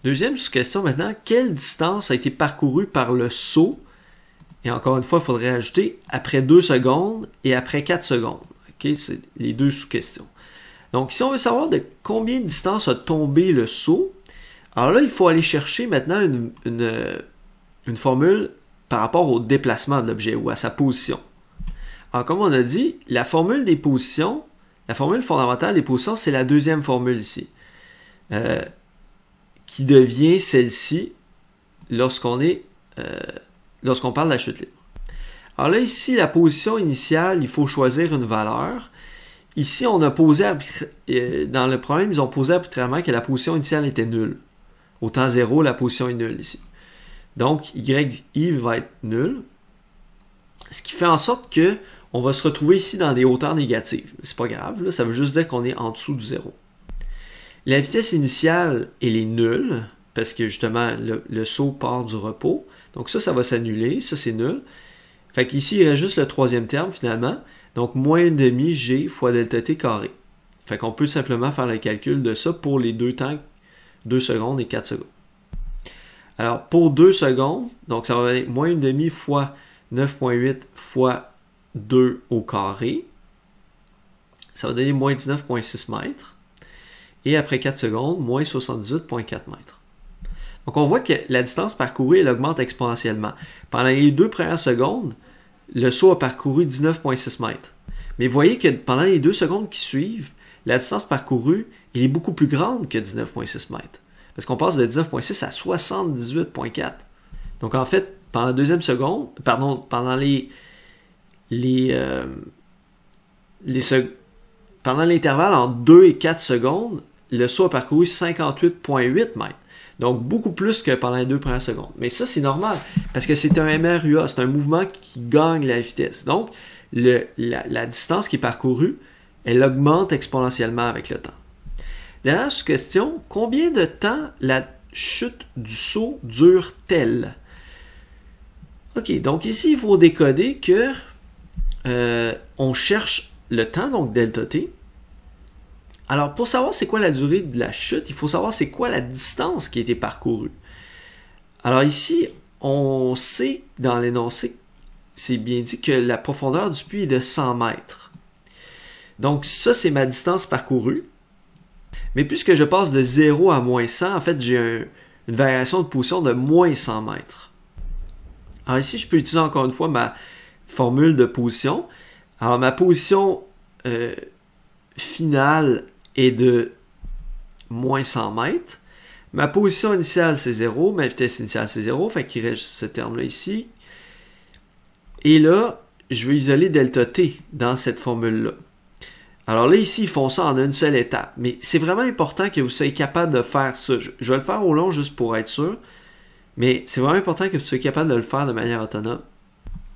Deuxième sous-question maintenant, quelle distance a été parcourue par le saut? Et encore une fois, il faudrait ajouter après 2 secondes et après 4 secondes. Okay? C'est les deux sous-questions. Donc, si on veut savoir de combien de distance a tombé le saut, alors là, il faut aller chercher maintenant une formule par rapport au déplacement de l'objet ou à sa position. Alors, comme on a dit, la formule des positions, la formule fondamentale des positions, c'est la deuxième formule ici, qui devient celle-ci lorsqu'on parle de la chute libre. Alors là, ici, la position initiale, il faut choisir une valeur. Ici, on a posé, dans le problème, ils ont posé arbitrairement que la position initiale était nulle. Au temps 0, la position est nulle ici. Donc, y va être nul. Ce qui fait en sorte que on va se retrouver ici dans des hauteurs négatives. C'est pas grave, là, ça veut juste dire qu'on est en dessous du 0. La vitesse initiale, elle est nulle, parce que justement, le saut part du repos. Donc ça va s'annuler, ça c'est nul. Fait qu'ici, il reste juste le troisième terme finalement. Donc, moins 1/2 g fois delta t carré. Fait qu'on peut simplement faire le calcul de ça pour les deux temps, 2 secondes et 4 secondes. Alors, pour 2 secondes, donc ça va être moins 1/2 fois 9,8 fois 2 au carré. Ça va donner moins 19,6 mètres. Et après 4 secondes, moins 78,4 mètres. Donc, on voit que la distance parcourue, elle augmente exponentiellement. Pendant les 2 premières secondes, le saut a parcouru 19,6 mètres. Mais vous voyez que pendant les 2 secondes qui suivent, la distance parcourue, elle est beaucoup plus grande que 19,6 mètres. Parce qu'on passe de 19,6 à 78,4. Donc, en fait, pendant la deuxième seconde, pardon, pendant pendant l'intervalle entre 2 et 4 secondes, le saut a parcouru 58,8 mètres. Donc, beaucoup plus que pendant les 2 premières secondes. Mais ça, c'est normal, parce que c'est un MRUA, c'est un mouvement qui gagne la vitesse. Donc, la distance qui est parcourue, elle augmente exponentiellement avec le temps. Dernière sous-question, combien de temps la chute du saut dure-t-elle? OK, donc ici, il faut décoder que on cherche le temps, donc delta t. Alors, pour savoir c'est quoi la durée de la chute, il faut savoir c'est quoi la distance qui a été parcourue. Alors ici, on sait dans l'énoncé, c'est bien dit que la profondeur du puits est de 100 mètres. Donc ça, c'est ma distance parcourue. Mais puisque je passe de 0 à moins 100, en fait, j'ai une variation de position de moins 100 mètres. Alors ici, je peux utiliser encore une fois ma formule de position. Alors ma position finale est de moins 100 mètres. Ma position initiale, c'est 0. Ma vitesse initiale, c'est 0. Fait qu'il reste ce terme-là ici. Et là, je vais isoler delta t dans cette formule-là. Alors là, ici, ils font ça en une seule étape. Mais c'est vraiment important que vous soyez capable de faire ça. Je vais le faire au long juste pour être sûr. Mais c'est vraiment important que vous soyez capable de le faire de manière autonome.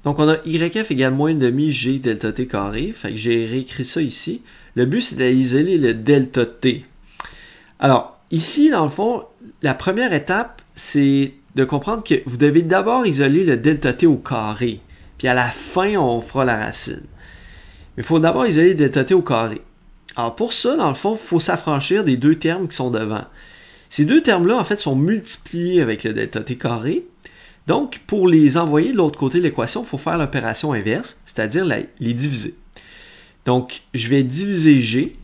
Donc, on a YF égale moins 1/2 g delta t carré. Fait que j'ai réécrit ça ici. Le but, c'est d'isoler le delta t. Alors, ici, dans le fond, la première étape, c'est de comprendre que vous devez d'abord isoler le delta t au carré. Puis à la fin, on fera la racine. Mais il faut d'abord isoler le delta t au carré. Alors pour ça, dans le fond, il faut s'affranchir des deux termes qui sont devant. Ces deux termes-là, en fait, sont multipliés avec le delta t carré. Donc, pour les envoyer de l'autre côté de l'équation, il faut faire l'opération inverse, c'est-à-dire les diviser. Donc, je vais diviser g.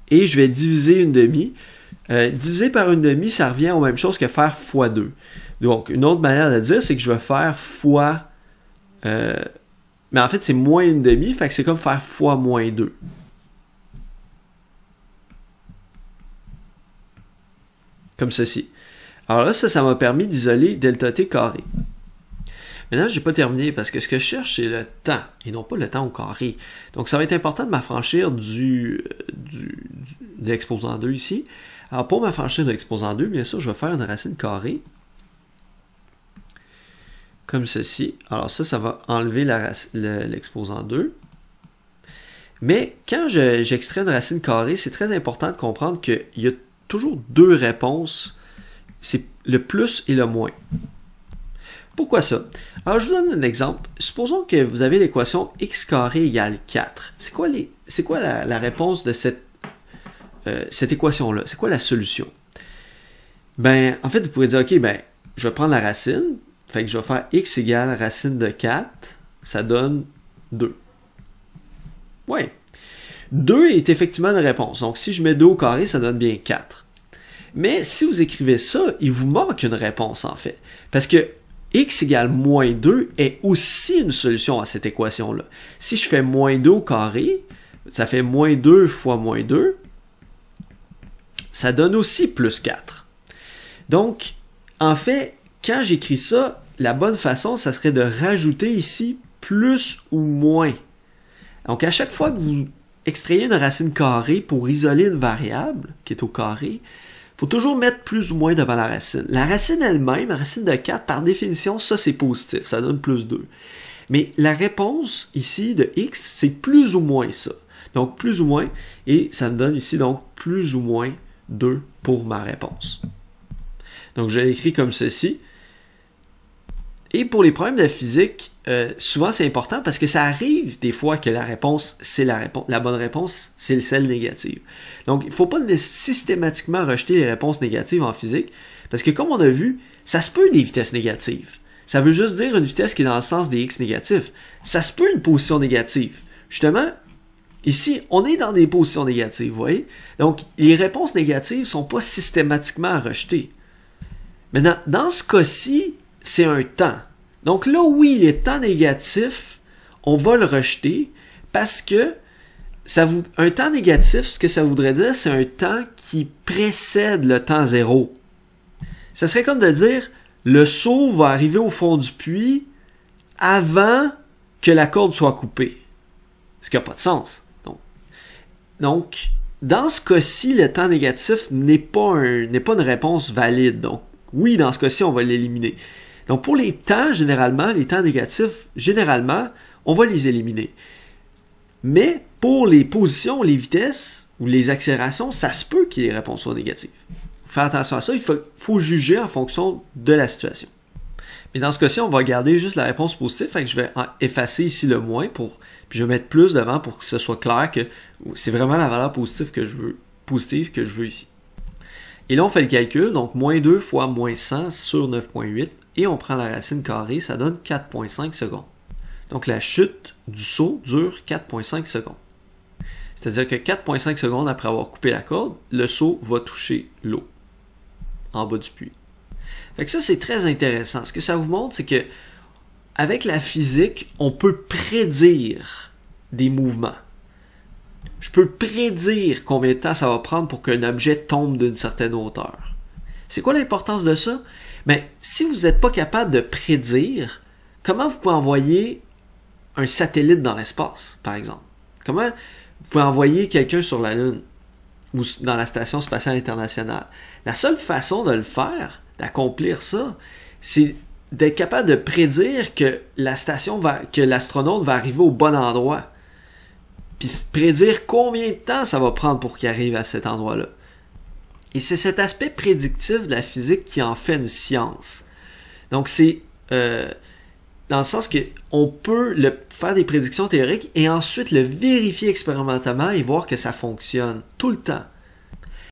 Et je vais diviser 1/2. Diviser par 1/2, ça revient aux mêmes choses que faire fois 2. Donc, une autre manière de dire, c'est que je vais faire fois... mais en fait, c'est moins 1/2, fait que c'est comme faire fois moins 2. Comme ceci. Alors là, ça m'a permis d'isoler delta t carré. Maintenant, je n'ai pas terminé parce que ce que je cherche, c'est le temps et non pas le temps au carré. Donc, ça va être important de m'affranchir de l'exposant 2 ici. Alors, pour m'affranchir de l'exposant 2, bien sûr, je vais faire une racine carrée. Comme ceci. Alors ça va enlever l'exposant 2. Mais quand j'extrais une racine carrée, c'est très important de comprendre qu'il y a toujours deux réponses. C'est le plus et le moins. Pourquoi ça? Alors, je vous donne un exemple. Supposons que vous avez l'équation x carré égale 4. C'est quoi la réponse de cette cette équation-là? C'est quoi la solution? Ben, en fait, vous pourrez dire, OK, ben, je vais prendre la racine. Fait que je vais faire x égale racine de 4. Ça donne 2. Ouais. 2 est effectivement une réponse. Donc, si je mets 2 au carré, ça donne bien 4. Mais si vous écrivez ça, il vous manque une réponse, en fait. Parce que x égale moins 2 est aussi une solution à cette équation-là. Si je fais moins 2 au carré, ça fait moins 2 fois moins 2. Ça donne aussi plus 4. Donc, en fait, quand j'écris ça, la bonne façon, ça serait de rajouter ici plus ou moins. Donc, à chaque fois que vous extrayez une racine carrée pour isoler une variable qui est au carré, il faut toujours mettre plus ou moins devant la racine. La racine elle-même, la racine de 4, par définition, ça c'est positif, ça donne plus 2. Mais la réponse ici de x, c'est plus ou moins ça. Donc plus ou moins, et ça me donne ici donc plus ou moins 2 pour ma réponse. Donc je l'écris comme ceci. Et pour les problèmes de physique, souvent c'est important parce que ça arrive des fois que la réponse, c'est la bonne réponse, c'est celle négative. Donc il ne faut pas systématiquement rejeter les réponses négatives en physique parce que comme on a vu, ça se peut des vitesses négatives. Ça veut juste dire une vitesse qui est dans le sens des x négatifs. Ça se peut une position négative. Justement, ici, on est dans des positions négatives, vous voyez? Donc les réponses négatives ne sont pas systématiquement à rejeter. Maintenant, dans ce cas-ci, c'est un temps. Donc là, oui, les temps négatifs, on va le rejeter parce que un temps négatif, ce que ça voudrait dire, c'est un temps qui précède le temps zéro. Ça serait comme de dire, le seau va arriver au fond du puits avant que la corde soit coupée. Ce qui n'a pas de sens. Donc, dans ce cas-ci, le temps négatif n'est pas une réponse valide. Donc, oui, dans ce cas-ci, on va l'éliminer. Donc, pour les temps, généralement, les temps négatifs, généralement, on va les éliminer. Mais pour les positions, les vitesses ou les accélérations, ça se peut qu'il y ait des réponses soient négatives. Faire attention à ça, il faut juger en fonction de la situation. Mais dans ce cas-ci, on va garder juste la réponse positive, fait que je vais effacer ici le moins, puis je vais mettre plus devant pour que ce soit clair que c'est vraiment la valeur positive que je veux ici. Et là, on fait le calcul, donc moins 2 fois moins 100 sur 9,8, et on prend la racine carrée, ça donne 4,5 secondes. Donc la chute du seau dure 4,5 secondes. C'est-à-dire que 4,5 secondes après avoir coupé la corde, le seau va toucher l'eau en bas du puits. Fait que ça, c'est très intéressant. Ce que ça vous montre, c'est que avec la physique, on peut prédire des mouvements. Je peux prédire combien de temps ça va prendre pour qu'un objet tombe d'une certaine hauteur. C'est quoi l'importance de ça? Bien, si vous n'êtes pas capable de prédire, comment vous pouvez envoyer un satellite dans l'espace, par exemple? Comment vous pouvez envoyer quelqu'un sur la Lune ou dans la Station spatiale internationale? La seule façon de le faire, d'accomplir ça, c'est d'être capable de prédire que l'astronaute va arriver au bon endroit. Puis prédire combien de temps ça va prendre pour qu'il arrive à cet endroit-là. Et c'est cet aspect prédictif de la physique qui en fait une science. Donc c'est dans le sens qu'on peut faire des prédictions théoriques et ensuite le vérifier expérimentalement et voir que ça fonctionne tout le temps.